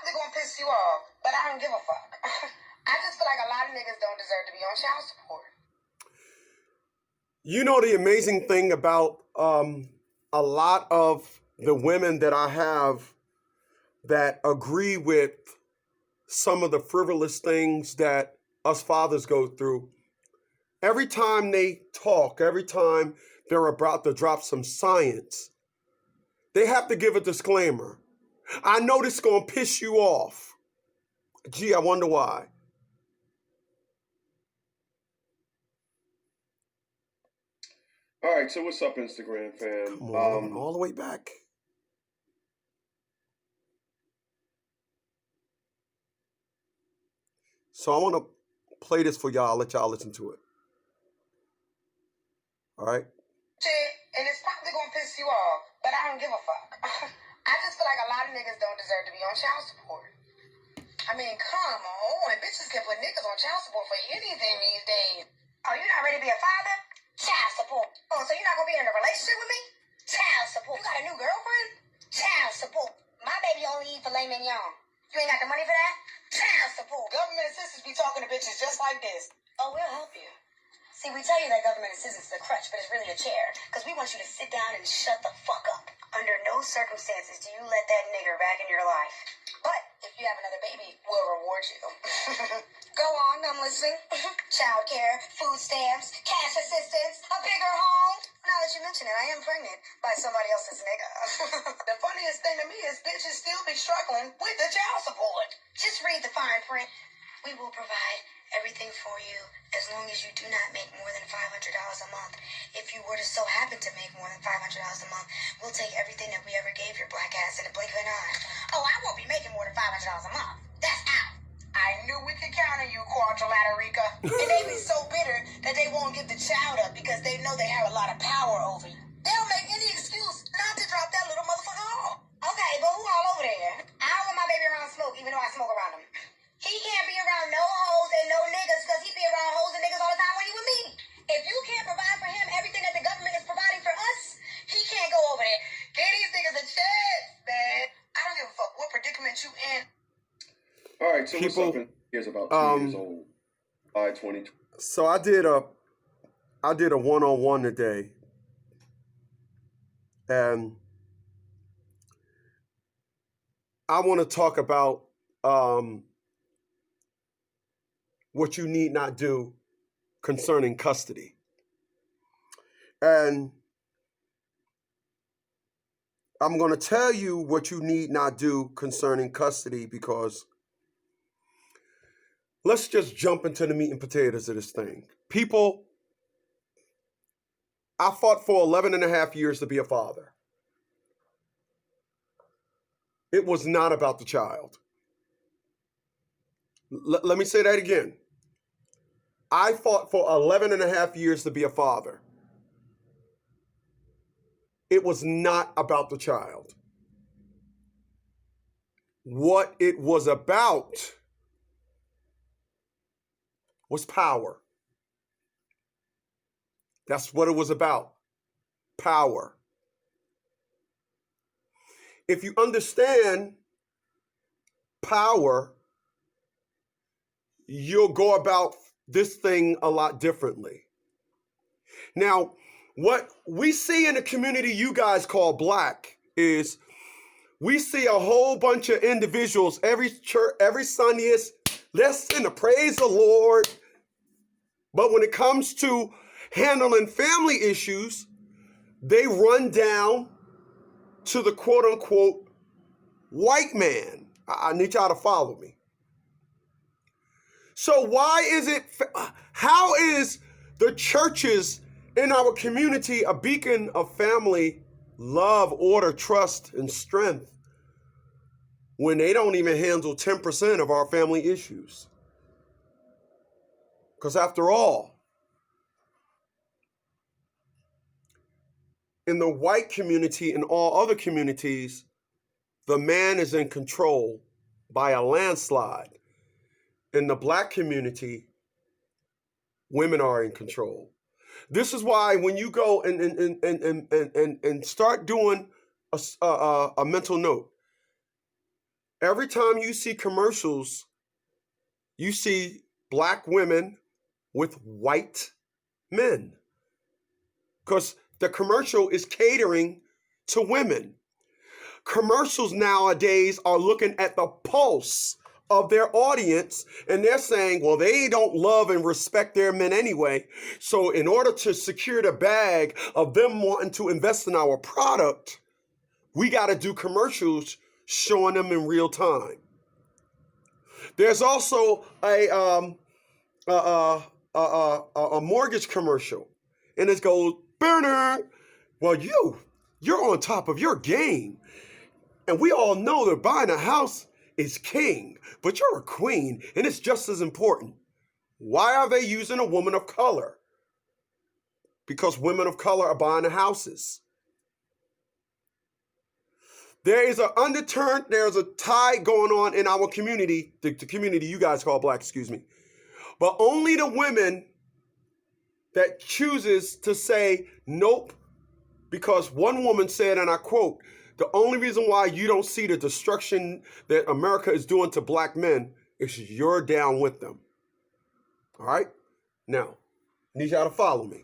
probably gonna piss you off, but I don't give a fuck. I just feel like a lot of niggas don't deserve to be on child support. You know the amazing thing about a lot of the women that I have that agree with some of the frivolous things that us fathers go through, every time they talk, every time they're about to drop some science, they have to give a disclaimer. I know this is going to piss you off. Gee, I wonder why. All right, so what's up, Instagram fam? Come on, all the way back. So I want to play this for y'all, let y'all listen to it. All right? And it's probably gonna piss you off, but I don't give a fuck. I just feel like a lot of niggas don't deserve to be on child support. I mean, come on. Bitches can put niggas on child support for anything these days. Oh, you not ready to be a father? Child support. Oh, so you're not gonna be in a relationship with me? Child support. You got a new girlfriend? Child support. My baby only eat filet mignon. You ain't got the money for that? Child support. Government assistants be talking to bitches just like this. Oh, we'll help you. See, we tell you that government assistance is a crutch, but it's really a chair. Because we want you to sit down and shut the fuck up. Under no circumstances do you let that nigger back in your life. But if you have another baby, we'll reward you. Go on, I'm listening. Child care, food stamps, cash assistance, a bigger home. Now that you mention it, I am pregnant by somebody else's nigga. The funniest thing to me is bitches still be struggling with the child support. Just read the fine print. We will provide everything for you as long as you do not make more than $500 a month. If you were to so happen to make more than $500 a month, we'll take everything that we ever gave your black ass in a blink of an eye. Oh, I won't be making more than $500 a month. That's out. I knew we could count on you, Quadrilaterica. And they be so bitter that they won't give the child up because they know they have a lot of power over you. They'll make any excuse not to drop that little motherfucker off. Okay, but who all over there? I don't want my baby around smoke, even though I smoke around him. He can't be around no hoes and no niggas because he be around hoes and niggas all the time when he with me. If you can't provide for him everything that the government is providing for us, he can't go over there. Give these niggas a chance, man. I don't give a fuck what predicament you in. All right, so People, what's up? Here's about 2 years old by 2020. So I did a one-on-one today, and I want to talk about what you need not do concerning custody. And I'm going to tell you what you need not do concerning custody because let's just jump into the meat and potatoes of this thing. People, I fought for 11 and a half years to be a father. It was not about the child. Let me say that again. I fought for 11 and a half years to be a father. It was not about the child. What it was about was power. That's what it was about. Power. If you understand power, you'll go about this thing a lot differently. Now, what we see in the community you guys call black is we see a whole bunch of individuals every church, every Sunday is, listen to praise the Lord. But when it comes to handling family issues, they run down to the quote unquote white man. I need y'all to follow me. So how is the churches in our community a beacon of family, love, order, trust, and strength when they don't even handle 10% of our family issues? Because after all, in the white community and all other communities, the man is in control by a landslide. In the black community, women are in control. This is why when you go and start doing a mental note, Every time you see commercials, you see black women with white men. Because the commercial is catering to women. Commercials nowadays are looking at the pulse of their audience, and they're saying, well, they don't love and respect their men anyway. So in order to secure the bag of them wanting to invest in our product, we got to do commercials showing them in real time. There's also a mortgage commercial, and it goes, Burner, well, you're on top of your game. And we all know that buying a house is king, but you're a queen, and it's just as important. Why are they using a woman of color? Because women of color are buying the houses. There is there's a tide going on in our community, the community you guys call black, excuse me. But only the women that chooses to say nope, because one woman said, and I quote, the only reason why you don't see the destruction that America is doing to black men is you're down with them. All right? Now, I need y'all to follow me.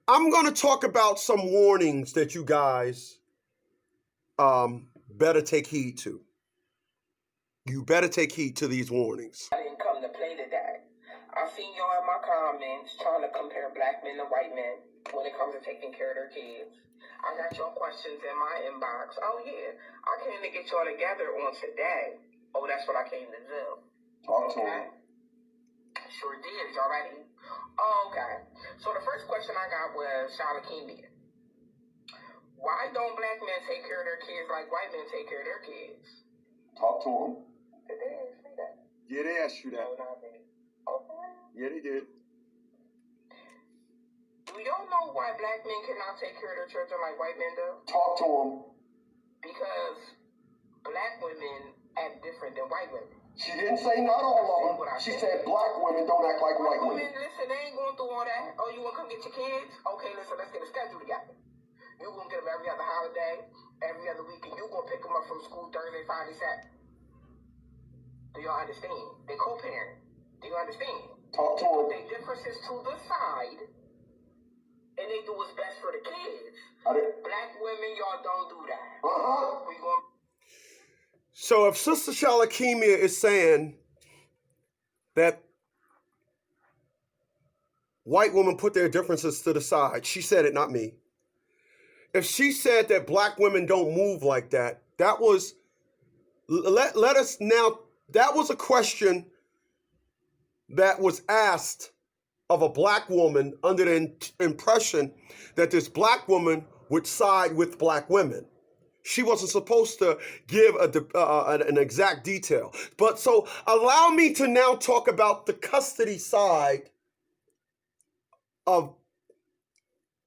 I'm going to talk about some warnings that you guys better take heed to. You better take heed to these warnings. I didn't come to play today. I've seen y'all in my comments trying to compare black men to white men when it comes to taking care of their kids. I got your questions in my inbox. Oh, yeah. I came to get y'all together on today. Oh, that's what I came to do. Okay. Sure did. Y'all ready? Oh, okay. So the first question I got was Shalakemia. Why don't black men take care of their kids like white men take care of their kids? Talk to them. Did they ask me that? Yeah, they asked you that. No, not me. Okay. Yeah, they did. Do y'all know why black men cannot take care of their children like white men do? Talk to them. Because black women act different than white women. She didn't say not all of them. She said black women don't act like white women. Listen, they ain't going through all that. Oh, you want to come get your kids? Okay, listen, let's get a schedule together. You're going to get them every other holiday, every other weekend. You're going to pick them up from school Thursday, Friday, Saturday. Do y'all understand? They co-parent. Do you understand? Talk to them. They differences to the side, and they do what's best for the kids. Black women, y'all don't do that. So if Sister Shalakemia is saying that white women put their differences to the side, she said it, not me. If she said that black women don't move like that, that was, let us now, that was a question that was asked of a black woman under the impression that this black woman would side with black women. She wasn't supposed to give an exact detail. But so allow me to now talk about the custody side of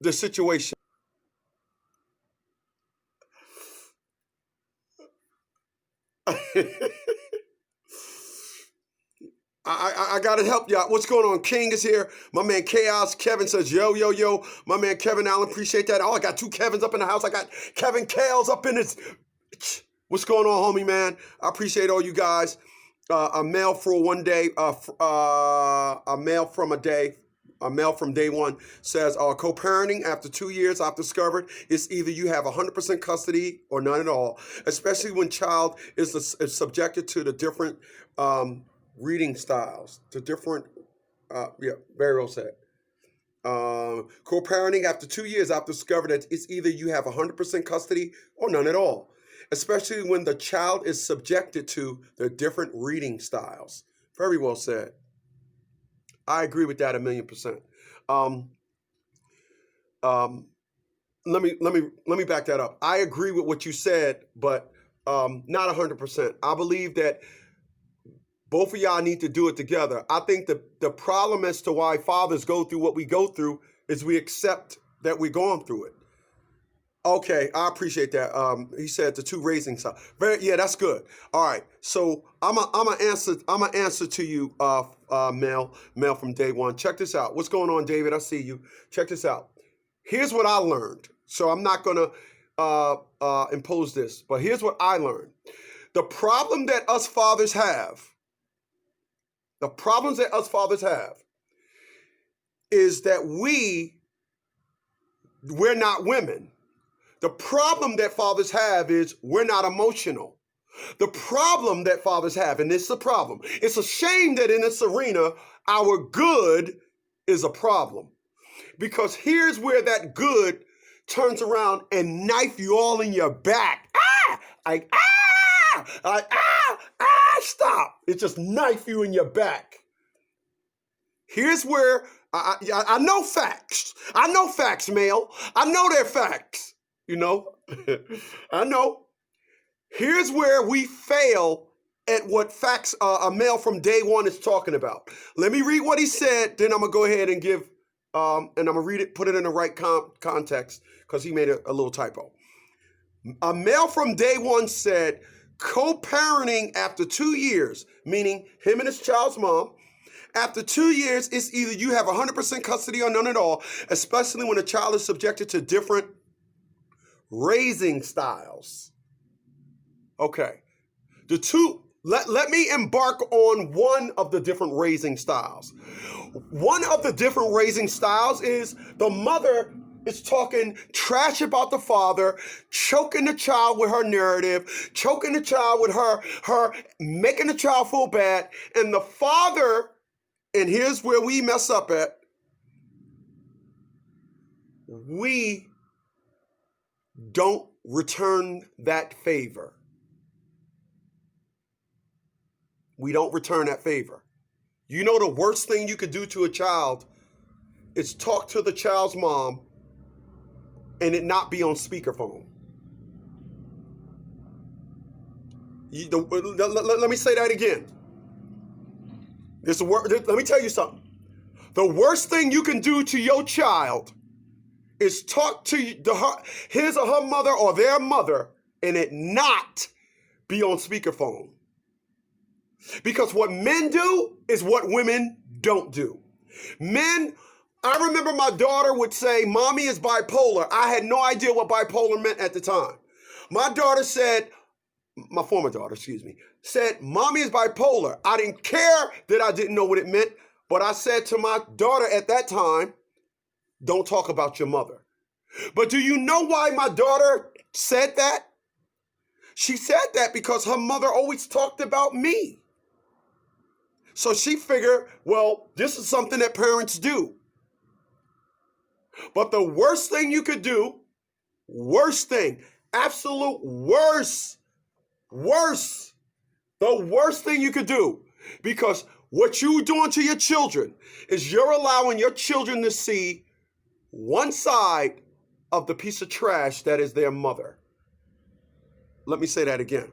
the situation. I gotta help y'all. What's going on? King is here. My man Chaos. Kevin says, yo, yo, yo. My man Kevin Allen, appreciate that. Oh, I got two Kevins up in the house. I got Kevin Kales up in his... What's going on, homie, man? I appreciate all you guys. A mail for one day. A mail from a day. A mail from day one says, co-parenting after 2 years, I've discovered it's either you have 100% custody or none at all, especially when child is subjected to the different reading styles, to different, very well said. Co-parenting after 2 years, I've discovered that it's either you have 100% custody or none at all, especially when the child is subjected to the different reading styles. Very well said. I agree with that 1,000,000%. Let me back that up. I agree with what you said, but not 100%. I believe that both of y'all need to do it together. I think the problem as to why fathers go through what we go through is we accept that we're going through it. Okay, I appreciate that. He said the two raising side. Yeah, that's good. All right, so I'm a answer to you, Mel from day one. Check this out. What's going on, David? I see you. Check this out. Here's what I learned. So I'm not gonna impose this, but here's what I learned. The problem that us fathers have, is that we're not women. The problem that fathers have is we're not emotional. The problem that fathers have, and this is a problem, it's a shame that in this arena, our good is a problem. Because here's where that good turns around and knife you all in your back. Stop. It just knife you in your back. Here's where I know facts. I know facts, male. I know they're facts. You know, I know. Here's where we fail at what facts a male from day one is talking about. Let me read what he said, then I'm going to go ahead and give, and I'm going to read it, put it in the right context, because he made a little typo. A male from day one said, co-parenting after 2 years, meaning him and his child's mom, after 2 years, it's either you have 100% custody or none at all, especially when a child is subjected to different raising styles. Okay. Let me embark on one of the different raising styles. One of the different raising styles is the mother is talking trash about the father, choking the child with her narrative, choking the child with her making the child feel bad, and the father, and here's where we mess up at, we don't return that favor. We don't return that favor. You know the worst thing you could do to a child is talk to the child's mom and it not be on speakerphone. Let me say that again. Let me tell you something. The worst thing you can do to your child is talk to his or her mother or their mother and it not be on speakerphone. Because what men do is what women don't do. Men, I remember my daughter would say, "Mommy is bipolar." I had no idea what bipolar meant at the time. My daughter said, my former daughter, said, "Mommy is bipolar." I didn't care that I didn't know what it meant, but I said to my daughter at that time, "Don't talk about your mother." But do you know why my daughter said that? She said that because her mother always talked about me. So she figured, well, this is something that parents do. But the worst thing you could do, absolute worst, the worst thing you could do, because what you're doing to your children is you're allowing your children to see one side of the piece of trash that is their mother. Let me say that again.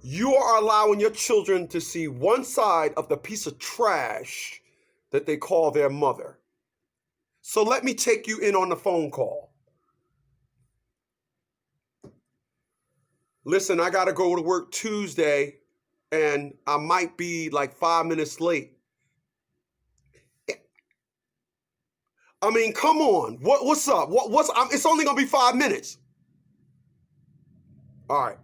You are allowing your children to see one side of the piece of trash that they call their mother. So let me take you in on the phone call. Listen, I got to go to work Tuesday and I might be like 5 minutes late. I mean, come on. What's up? It's only going to be 5 minutes. All right.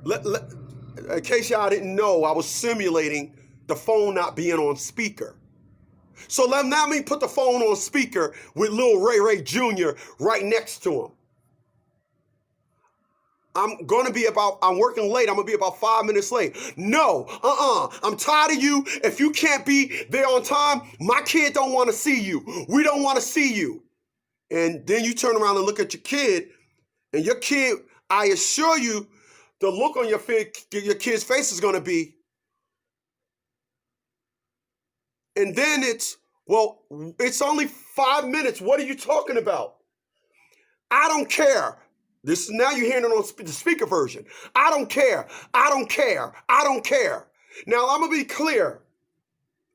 In case y'all didn't know, I was simulating the phone not being on speaker. So let me put the phone on speaker with Lil Ray Jr. right next to him. I'm working late. I'm going to be about 5 minutes late. No, I'm tired of you. If you can't be there on time, my kid don't want to see you. We don't want to see you. And then you turn around and look at your kid, and your kid, I assure you, the look on your kid's face is going to be, and then it's only 5 minutes. What are you talking about? I don't care. Now you're hearing it on the speaker version. I don't care. I don't care. I don't care. Now I'm going to be clear.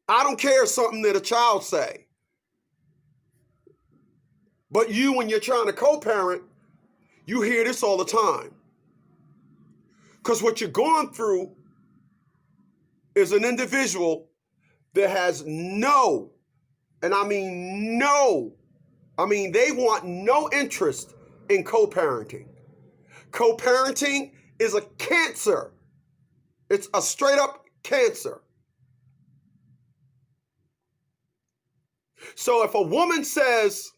I don't care something that a child say. But you, when you're trying to co-parent, you hear this all the time. Because what you're going through is an individual that has they want no interest in co-parenting. Co-parenting is a cancer. It's a straight up cancer. So if a woman turns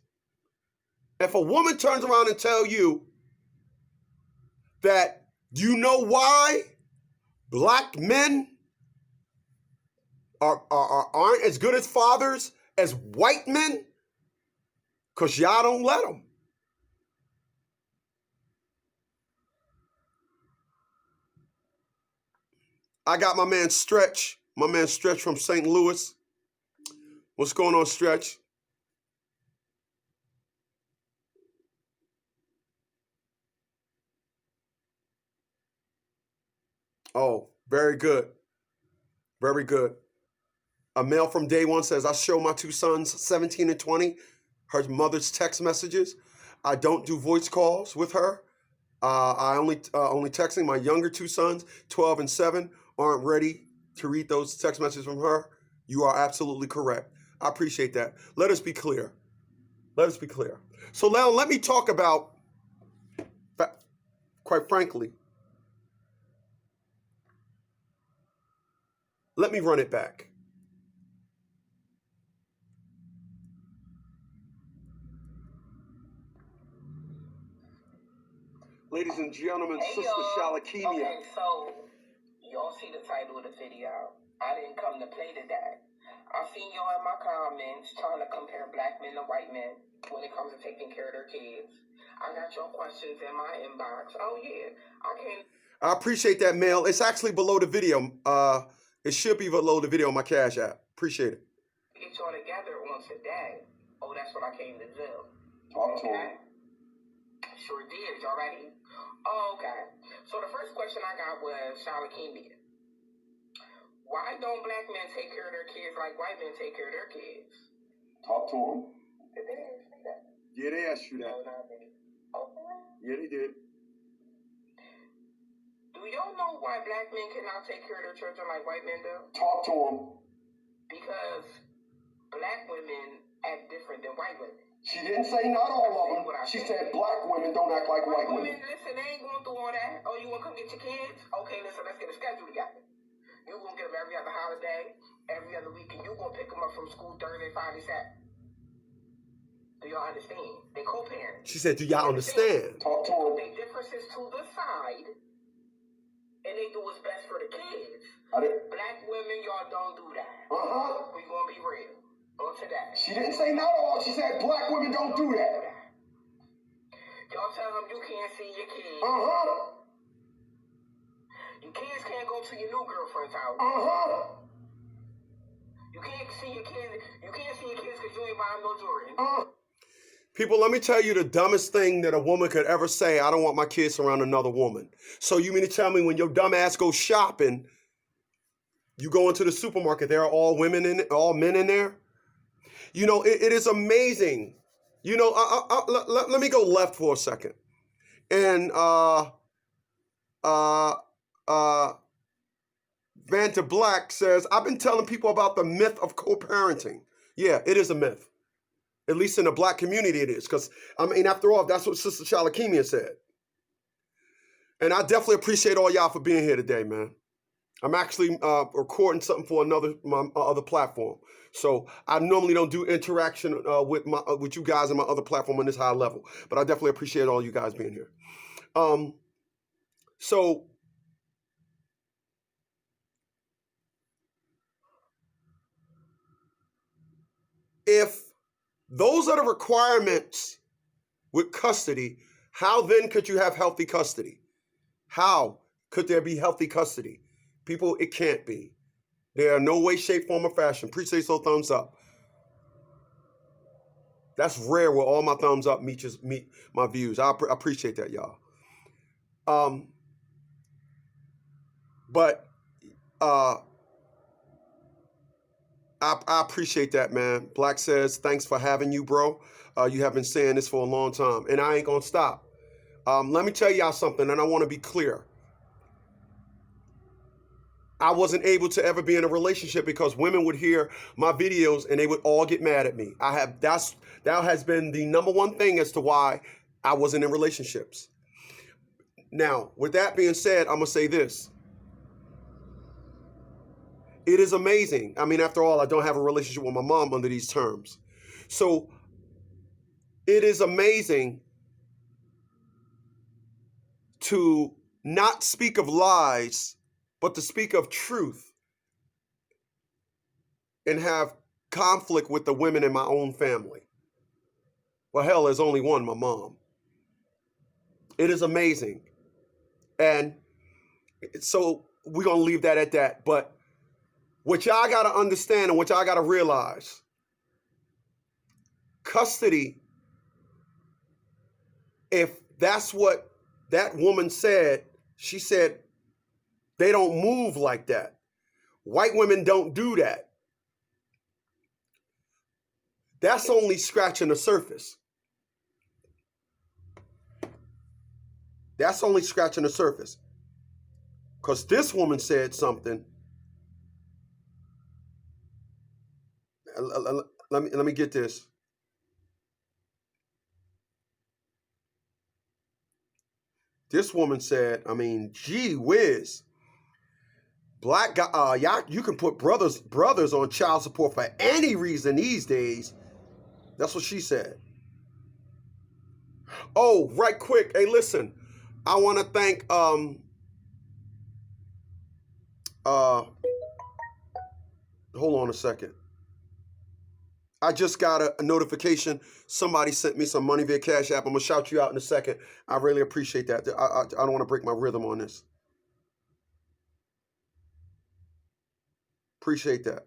around and tell you that you know why black men aren't as good as fathers as white men, because y'all don't let them. I got my man Stretch from St. Louis. What's going on, Stretch? Oh, very good. Very good. A male from Day One says, I show my two sons, 17 and 20, her mother's text messages. I don't do voice calls with her. I only texting. My younger two sons, 12 and 7, aren't ready to read those text messages from her. You are absolutely correct. I appreciate that. Let us be clear. Let us be clear. So now let me talk about, quite frankly, let me run it back. Ladies and gentlemen, Hey, Sister Shalakemia. Okay, so y'all see the title of the video. I didn't come to play today. I seen y'all in my comments trying to compare black men to white men when it comes to taking care of their kids. I got your questions in my inbox. Oh yeah, I appreciate that, Mel. It's actually below the video. It should be below the video on my Cash App. Appreciate it. Get y'all together on today. Oh, that's what I came to do. Talk to him. Sure did. Y'all ready? Oh, okay. So the first question I got was Shalakemia. Why don't black men take care of their kids like white men take care of their kids? Talk to him. Did they ask me that? Yeah, they asked you that. No, not me. Okay. Yeah, they did. Do y'all know why black men cannot take care of their children like white men do? Talk to him. Because black women act different than white women. She didn't say not all of them. She said black women don't act like white women. Listen, they ain't going through all that. Oh, you want to come get your kids? Okay, listen, let's get a schedule together. You're going to get them every other holiday, every other weekend. You're going to pick them up from school Thursday, Friday, Saturday. Do y'all understand? They co-parent. She said, do y'all understand? Talk to them. They differences to the side, and they do what's best for the kids. Black women, y'all don't do that. Uh-huh. We going to be real. On to that. She didn't say not all. She said black women don't do that. Y'all tell them you can't see your kids. Uh-huh. Your kids can't go to your new girlfriend's house. Uh-huh. You can't see your kids. You can't see your kids because you ain't buying no Jordan. People, let me tell you the dumbest thing that a woman could ever say. I don't want my kids around another woman. So you mean to tell me when your dumb ass goes shopping, you go into the supermarket, there are all women in it, all men in there? You know, it is amazing. You know, let me go left for a second. And Vanta Black says, I've been telling people about the myth of co-parenting. Yeah, it is a myth. At least in the black community it is. Because, I mean, after all, that's what Sister Shalakemia said. And I definitely appreciate all y'all for being here today, man. I'm actually recording something for my other platform. So I normally don't do interaction with you guys in my other platform on this high level. But I definitely appreciate all you guys being here. So if those are the requirements with custody, how then could you have healthy custody? How could there be healthy custody? People, it can't be. There are no way, shape, form, or fashion. Appreciate so thumbs up. That's rare where all my thumbs up meet my views. I appreciate that, y'all. But I appreciate that, man. Black says, thanks for having you, bro. You have been saying this for a long time, and I ain't gonna stop. Let me tell y'all something, and I want to be clear. I wasn't able to ever be in a relationship because women would hear my videos and they would all get mad at me. That has been the number one thing as to why I wasn't in relationships. Now, with that being said, I'm going to say this. It is amazing. I mean, after all, I don't have a relationship with my mom under these terms. So it is amazing to not speak of lies, but to speak of truth and have conflict with the women in my own family. Well, hell, there's only one, my mom. It is amazing. And so we're going to leave that at that. But what y'all got to understand and what y'all got to realize, custody, if that's what that woman said, she said, they don't move like that. White women don't do that. That's only scratching the surface. That's only scratching the surface. Because this woman said something. Let me get this. This woman said, I mean, gee whiz. Black guy, y'all, you can put brothers on child support for any reason these days. That's what she said. Oh, right quick. Hey, listen. I want to thank hold on a second. I just got a notification. Somebody sent me some money via Cash App. I'm going to shout you out in a second. I really appreciate that. I don't want to break my rhythm on this. Appreciate that.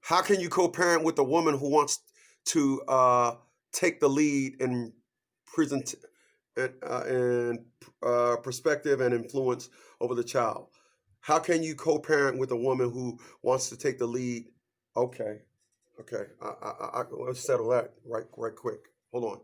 How can you co-parent with a woman who wants to take the lead in perspective and influence over the child? How can you co-parent with a woman who wants to take the lead? Okay. Let's settle that right quick. Hold on.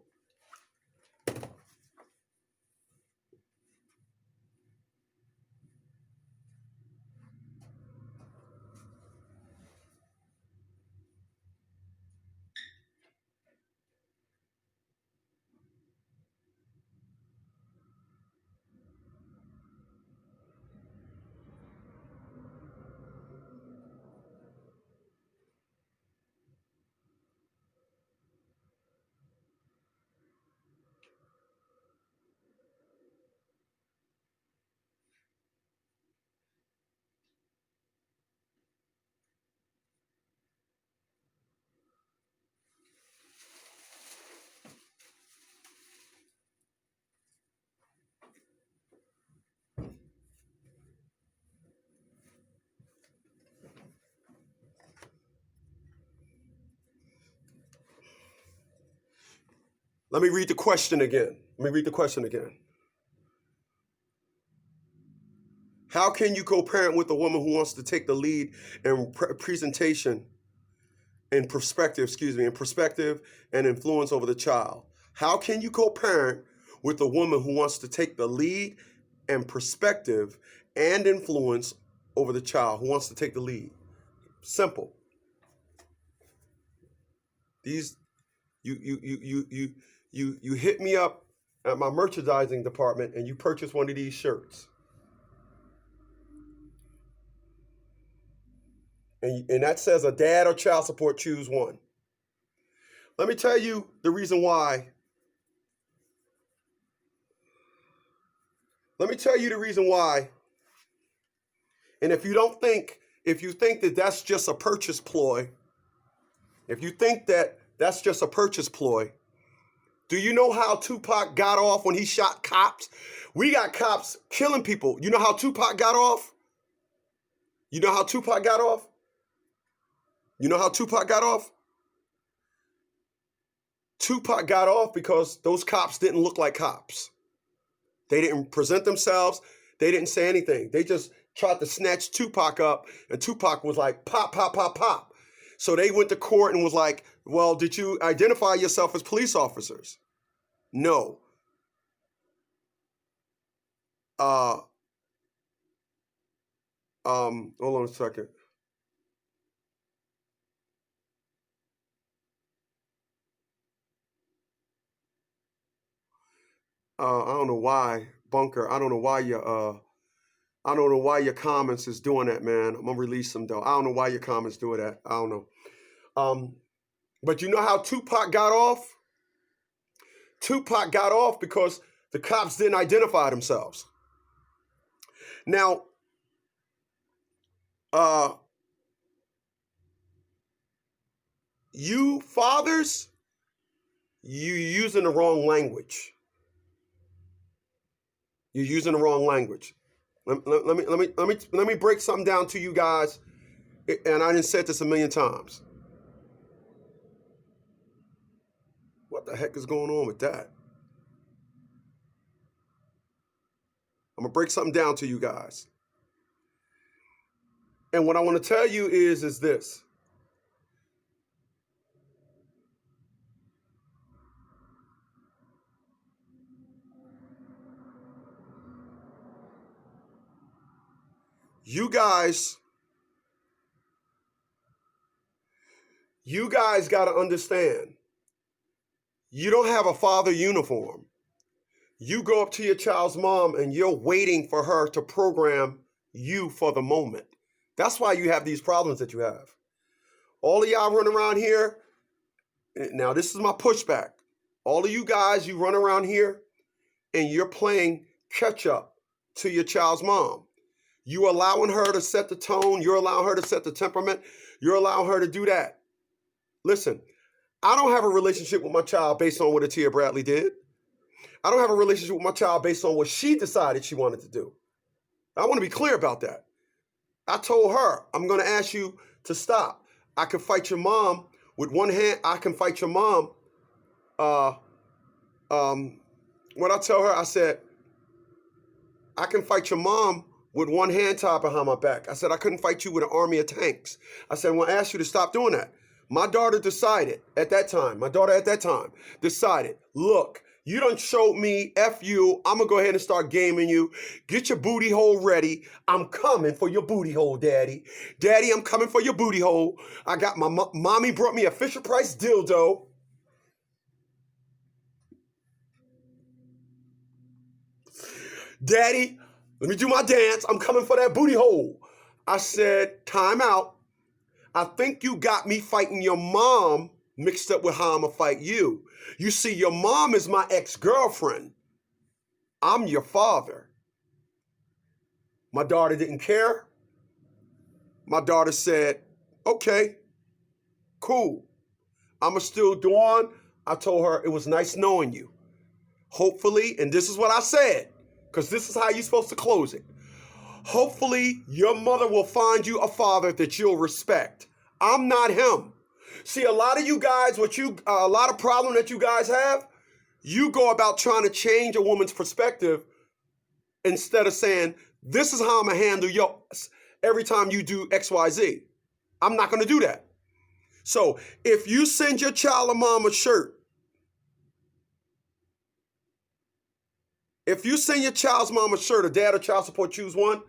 Let me read the question again. How can you co-parent with a woman who wants to take the lead in perspective and influence over the child? How can you co-parent with a woman who wants to take the lead and perspective and influence over the child? Who wants to take the lead? Simple. These you hit me up at my merchandising department and you purchase one of these shirts. And that says a dad or child support, choose one. Let me tell you the reason why. And if you think that that's just a purchase ploy, do you know how Tupac got off when he shot cops? We got cops killing people. You know how Tupac got off? Tupac got off because those cops didn't look like cops. They didn't present themselves. They didn't say anything. They just tried to snatch Tupac up, and Tupac was like, pop, pop, pop, pop. So they went to court and was like, well, did you identify yourself as police officers? No. Hold on a second. I don't know why, Bunker. I don't know why your comments is doing that, man. I'm gonna release them though. I don't know why your comments doing that. I don't know. But you know how Tupac got off? Tupac got off because the cops didn't identify themselves. Now, you fathers, you using the wrong language. You're using the wrong language. Let me break something down to you guys, and I didn't say this a million times. What the heck is going on with that? I'm gonna break something down to you guys. And what I want to tell you is this. You guys got to understand, you don't have a father uniform. You go up to your child's mom and you're waiting for her to program you for the moment. That's why you have these problems that you have. All of y'all run around here. Now, this is my pushback. All of you guys, you run around here and you're playing catch up to your child's mom. You allowing her to set the tone. You're allowing her to set the temperament. You're allowing her to do that. Listen, I don't have a relationship with my child based on what Atia Bradley did. I don't have a relationship with my child based on what she decided she wanted to do. I want to be clear about that. I told her, I'm going to ask you to stop. I can fight your mom with one hand. I can fight your mom. What I tell her, I said, I can fight your mom with one hand tied behind my back. I said, I couldn't fight you with an army of tanks. I said, I want to ask you to stop doing that. My daughter decided at that time, decided, look, you done showed me, F you, I'm going to go ahead and start gaming you. Get your booty hole ready. I'm coming for your booty hole, Daddy. Daddy, I'm coming for your booty hole. I got my mommy brought me a Fisher-Price dildo. Daddy, let me do my dance. I'm coming for that booty hole. I said, time out. I think you got me fighting your mom mixed up with how I'm going to fight you. You see, your mom is my ex-girlfriend. I'm your father. My daughter didn't care. My daughter said, okay, cool. I'm going to still go on. I told her it was nice knowing you. Hopefully, and this is what I said, because this is how you're supposed to close it. Hopefully, your mother will find you a father that you'll respect. I'm not him. See, a lot of you guys, a lot of problem that you guys have, you go about trying to change a woman's perspective instead of saying, this is how I'm going to handle yours every time you do X, Y, Z. I'm not going to do that. So if you send your child a mama shirt, if you send your child's mom a shirt, a dad or child support, choose one,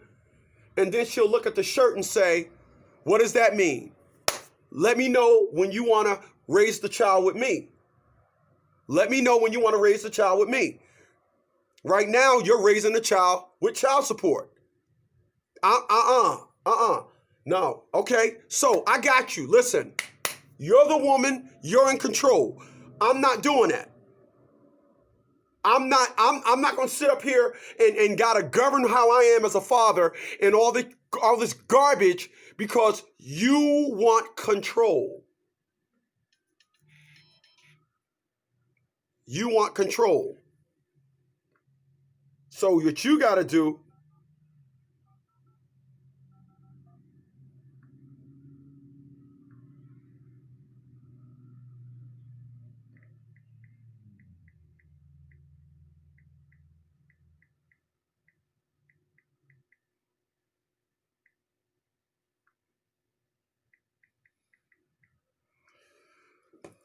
and then she'll look at the shirt and say, what does that mean? Let me know when you want to raise the child with me. Let me know when you want to raise the child with me. Right now, you're raising the child with child support. No. Okay. So I got you. Listen, you're the woman. You're in control. I'm not doing that. I'm not going to sit up here and gotta govern how I am as a father and all this garbage because you want control. You want control. So what you got to do,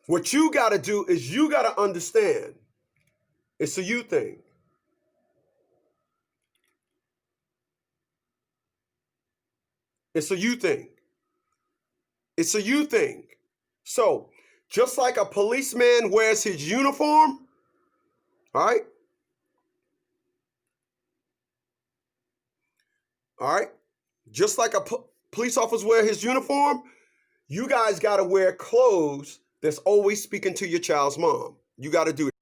What you got to do is you got to understand it's a you thing. It's a you thing. It's a you thing. So, just like a policeman wears his uniform, all right? All right? Just like a police officer wear his uniform, you guys got to wear clothes that's always speaking to your child's mom. You got to do